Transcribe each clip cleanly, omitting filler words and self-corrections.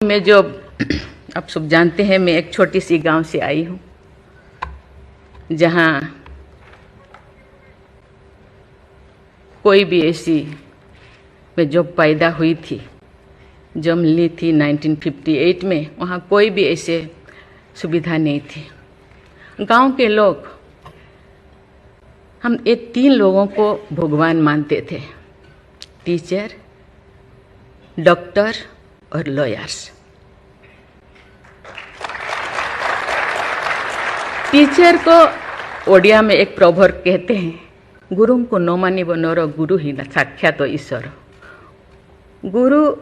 मैं जो आप सब जानते हैं, मैं एक छोटी सी गांव से आई हूँ जहाँ कोई भी ऐसी, मैं जब पैदा हुई थी, जन्म ली थी 1958 में, वहाँ कोई भी ऐसे सुविधा नहीं थी। गांव के लोग, हम ये 3 लोगों को भगवान मानते थे, टीचर, डॉक्टर और लॉयर्स। टीचर को ओडिया में एक प्रोवर्ब कहते हैं, गुरु को न मानिब नर, गुरु ही न साक्षात ईश्वर। गुरु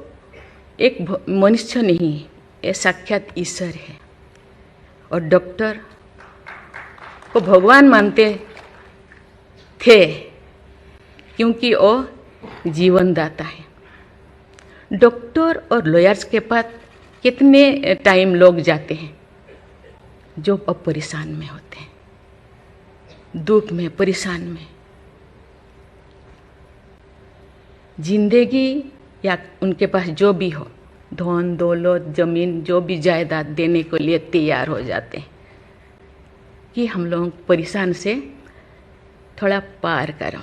एक मनुष्य नहीं, ये साक्षात ईश्वर है। और डॉक्टर को भगवान मानते थे क्योंकि वो जीवनदाता है। डॉक्टर और लॉयर्स के पास कितने टाइम लोग जाते हैं जो अब परेशान में होते हैं, दुख में, परेशान में। जिंदगी या उनके पास जो भी हो, धन दौलत, जमीन, जो भी जायदाद देने के लिए तैयार हो जाते हैं कि हम लोग परेशान से थोड़ा पार करो।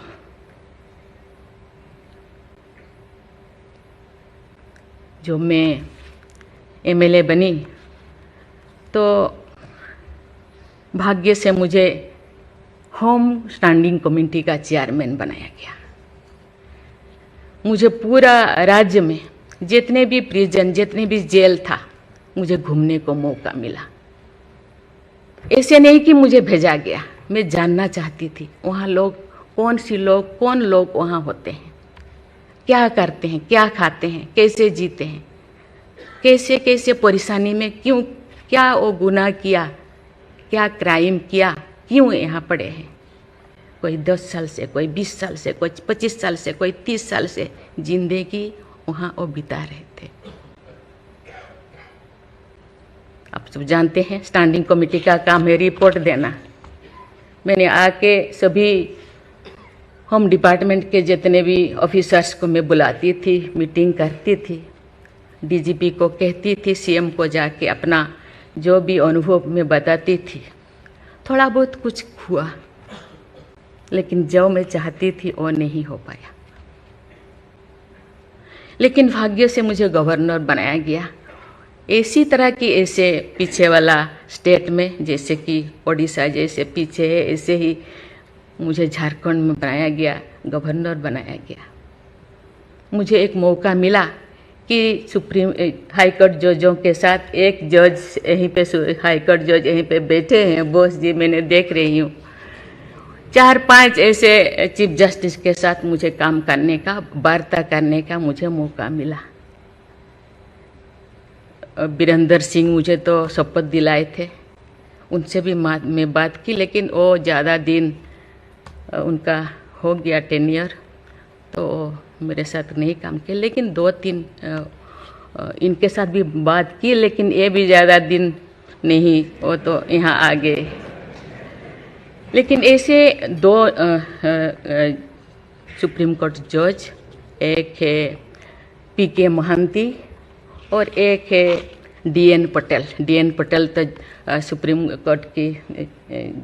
जो मैं एमएलए बनी तो भाग्य से मुझे होम स्टैंडिंग कमेटी का चेयरमैन बनाया गया। मुझे पूरा राज्य में जितने भी प्रिजन, जितने भी जेल था, मुझे घूमने को मौका मिला। ऐसे नहीं कि मुझे भेजा गया, मैं जानना चाहती थी वहाँ लोग, कौन लोग वहाँ होते हैं, क्या करते हैं, क्या खाते हैं, कैसे जीते हैं, कैसे कैसे परेशानी में, क्यों, क्या वो गुनाह किया, क्या क्राइम किया, क्यों यहाँ पड़े हैं। कोई 10 साल से, कोई 20 साल से, कोई 25 साल से, कोई 30 साल से जिंदगी वहाँ वो बिता रहे थे। आप सब जानते हैं स्टैंडिंग कमेटी का काम है रिपोर्ट देना। मैंने आके सभी होम डिपार्टमेंट के जितने भी ऑफिसर्स को मैं बुलाती थी, मीटिंग करती थी, डीजीपी को कहती थी, सीएम को जाके अपना जो भी अनुभव मैं बताती थी। थोड़ा बहुत कुछ हुआ, लेकिन जो मैं चाहती थी वो नहीं हो पाया। लेकिन भाग्य से मुझे गवर्नर बनाया गया। इसी तरह की, ऐसे पीछे वाला स्टेट में, जैसे कि ओडिशा जैसे पीछे है, ऐसे ही मुझे झारखंड में बनाया गया, गवर्नर बनाया गया। मुझे एक मौका मिला कि सुप्रीम हाई कोर्ट जजों के साथ एक जज यहीं पे, हाई कोर्ट जज यहीं पे बैठे हैं, बोस जी, मैंने देख रही हूँ, 4-5 ऐसे चीफ जस्टिस के साथ मुझे काम करने का, वार्ता करने का मुझे मौका मिला। वीरेंद्र सिंह मुझे तो शपथ दिलाए थे, उनसे भी मैं बात की, लेकिन वो ज़्यादा दिन उनका हो गया टेन्योर, तो मेरे साथ नहीं काम किया। लेकिन 2-3 इनके साथ भी बात की, लेकिन ये भी ज़्यादा दिन नहीं, वो तो यहाँ आ गए। लेकिन ऐसे 2 सुप्रीम कोर्ट जज, एक है पीके महांती और एक है डीएन पटेल। डीएन पटेल तो सुप्रीम कोर्ट की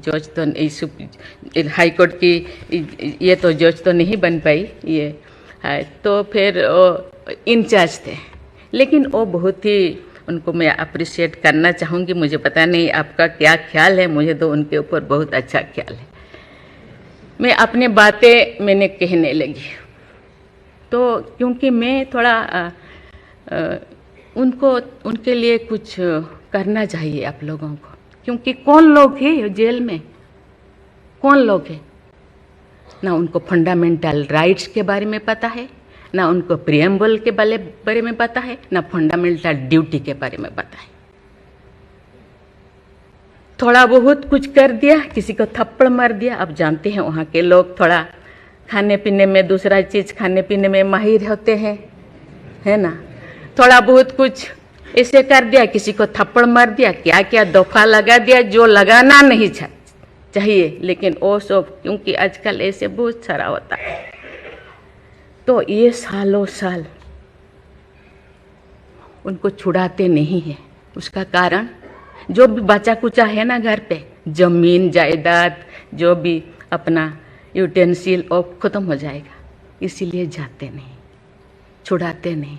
जज तो, हाई कोर्ट की ये तो जज तो नहीं बन पाई ये है, तो फिर इंचार्ज थे। लेकिन वो बहुत ही, उनको मैं अप्रिशिएट करना चाहूँगी। मुझे पता नहीं आपका क्या ख्याल है, मुझे तो उनके ऊपर बहुत अच्छा ख्याल है। मैं अपने बातें मैंने कहने लगी, तो क्योंकि मैं थोड़ा उनके लिए कुछ करना चाहिए आप लोगों को, क्योंकि कौन लोग हैं जेल में, कौन लोग हैं, ना उनको फंडामेंटल राइट्स के बारे में पता है, ना उनको प्रिएम्बल के बारे में पता है, ना फंडामेंटल ड्यूटी के बारे में पता है। थोड़ा बहुत कुछ कर दिया, किसी को थप्पड़ मार दिया। आप जानते हैं वहाँ के लोग थोड़ा खाने पीने में, दूसरा चीज़ खाने पीने में माहिर होते हैं, है ना। थोड़ा बहुत कुछ ऐसे कर दिया, किसी को थप्पड़ मार दिया, क्या क्या दफा लगा दिया जो लगाना नहीं चाहिए। लेकिन वो सब, क्योंकि आजकल ऐसे बहुत सारा होता है, तो ये सालों साल उनको छुड़ाते नहीं हैं। उसका कारण जो भी बचा कुचा है ना घर पे, जमीन जायदाद जो भी अपना यूटेंसिल वो ख़त्म हो जाएगा, इसीलिए जाते नहीं, छुड़ाते नहीं।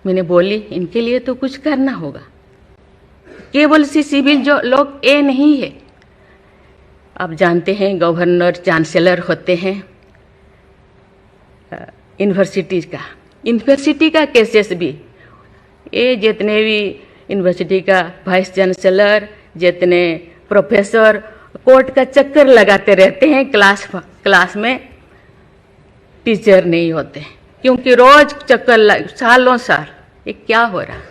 मैंने बोली इनके लिए तो कुछ करना होगा। केवल सी सिविल जो लोग ये नहीं है, आप जानते हैं गवर्नर चांसलर होते हैं यूनिवर्सिटी का केसेस भी, ये जितने भी यूनिवर्सिटी का वाइस चांसलर, जितने प्रोफेसर कोर्ट का चक्कर लगाते रहते हैं, क्लास में टीचर नहीं होते, क्योंकि रोज चक्कर सालों साल, ये क्या हो रहा।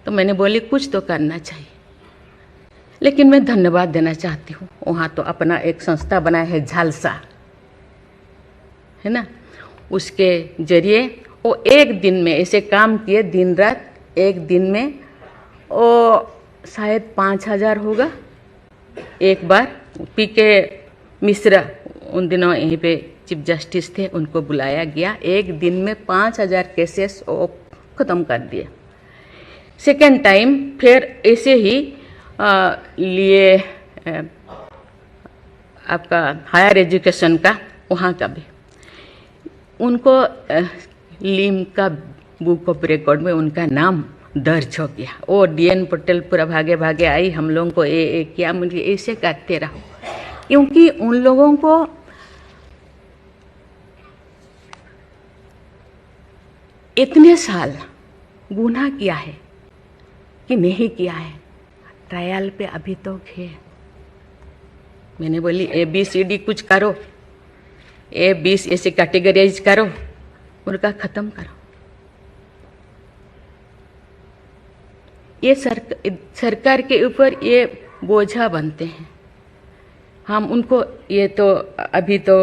तो मैंने बोली कुछ तो करना चाहिए। लेकिन मैं धन्यवाद देना चाहती हूँ, वहाँ तो अपना एक संस्था बनाया है झालसा, है ना, उसके जरिए वो एक दिन में ऐसे काम किए, दिन रात, एक दिन में वो शायद 5,000 होगा। एक बार पीके मिश्रा उन दिनों यहीं पे चीफ जस्टिस थे, उनको बुलाया गया, एक दिन में 5,000 केसेस वो ख़त्म कर दिए। सेकेंड टाइम फिर ऐसे ही लिए आपका हायर एजुकेशन का, वहाँ का भी उनको लिम का बुक ऑफ रिकॉर्ड में उनका नाम दर्ज हो गया। वो DN पटेल पूरा भागे भागे आई, हम लोगों को ये किया, मुझे ऐसे करते रहो, क्योंकि उन लोगों को इतने साल गुनाह किया है कि नहीं किया है, ट्रायल पे अभी तो है। मैंने बोली ABCD कुछ करो, A20 ऐसे कैटेगराइज करो, उनका ख़त्म करो। ये सरकार के ऊपर ये बोझा बनते हैं। हम उनको, ये तो अभी तो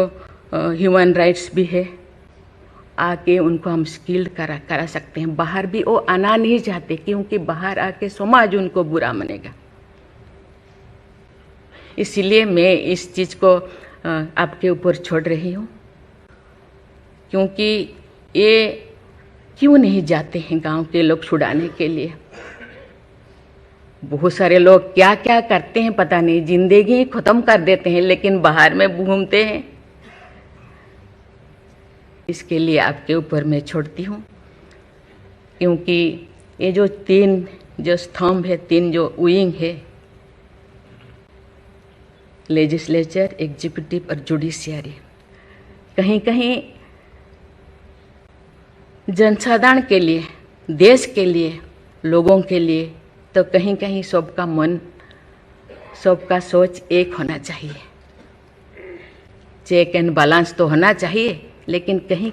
ह्यूमन राइट्स भी है, आके उनको हम स्किल्ड करा सकते हैं। बाहर भी वो आना नहीं चाहते, क्योंकि बाहर आके समाज उनको बुरा मानेगा। इसीलिए मैं इस चीज़ को आपके ऊपर छोड़ रही हूँ, क्योंकि ये क्यों नहीं जाते हैं गांव के लोग छुड़ाने के लिए। बहुत सारे लोग क्या क्या करते हैं पता नहीं, जिंदगी ख़त्म कर देते हैं, लेकिन बाहर में घूमते हैं। इसके लिए आपके ऊपर मैं छोड़ती हूँ, क्योंकि ये जो 3 जो स्तंभ है, 3 जो विंग है, लेजिस्लेचर, एग्जीक्यूटिव और जुडिशियरी, कहीं कहीं जनसाधारण के लिए, देश के लिए, लोगों के लिए, तो कहीं कहीं सबका मन, सबका सोच एक होना चाहिए। चेक एंड बैलेंस तो होना चाहिए, लेकिन कहीं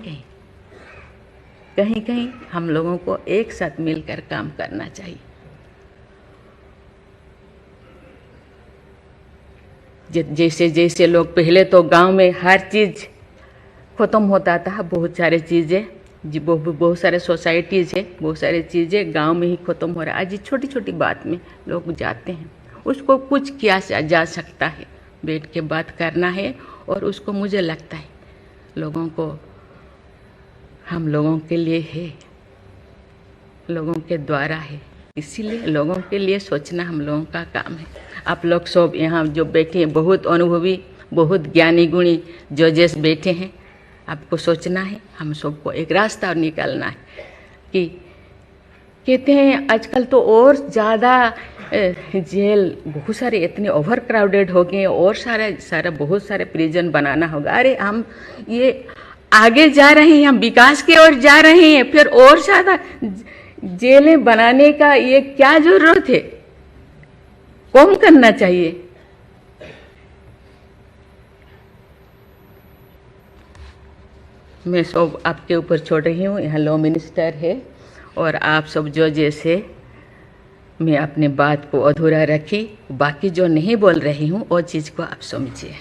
कहीं हम लोगों को एक साथ मिलकर काम करना चाहिए। जैसे जैसे लोग, पहले तो गांव में हर चीज़ ख़त्म होता था, बहुत सारे चीज़ें, बहुत सारे सोसाइटीज़ है, बहुत सारी चीज़ें गांव में ही ख़त्म हो रहा है। आज छोटी छोटी बात में लोग जाते हैं, उसको कुछ किया जा सकता है, बैठ के बात करना है। और उसको मुझे लगता है लोगों को, हम लोगों के लिए है, लोगों के द्वारा है, इसीलिए लोगों के लिए सोचना हम लोगों का काम है। आप लोग सब यहाँ जो बैठे हैं, बहुत अनुभवी, बहुत ज्ञानी गुणी जजेस बैठे हैं, आपको सोचना है, हम सबको एक रास्ता और निकालना है। कि कहते हैं आजकल तो और ज़्यादा जेल, बहुत सारे इतने ओवर क्राउडेड हो गए, और सारा बहुत सारे प्रिजन बनाना होगा। अरे हम ये आगे जा रहे हैं, हम विकास की ओर जा रहे हैं, फिर और ज़्यादा जेलें बनाने का ये क्या जरूरत है? कम करना चाहिए। मैं सब आपके ऊपर छोड़ रही हूँ। यहाँ लॉ मिनिस्टर है, और आप सब जो जैसे, मैं अपने बात को अधूरा रखी, बाकी जो नहीं बोल रही हूँ वो चीज़ को आप समझिए।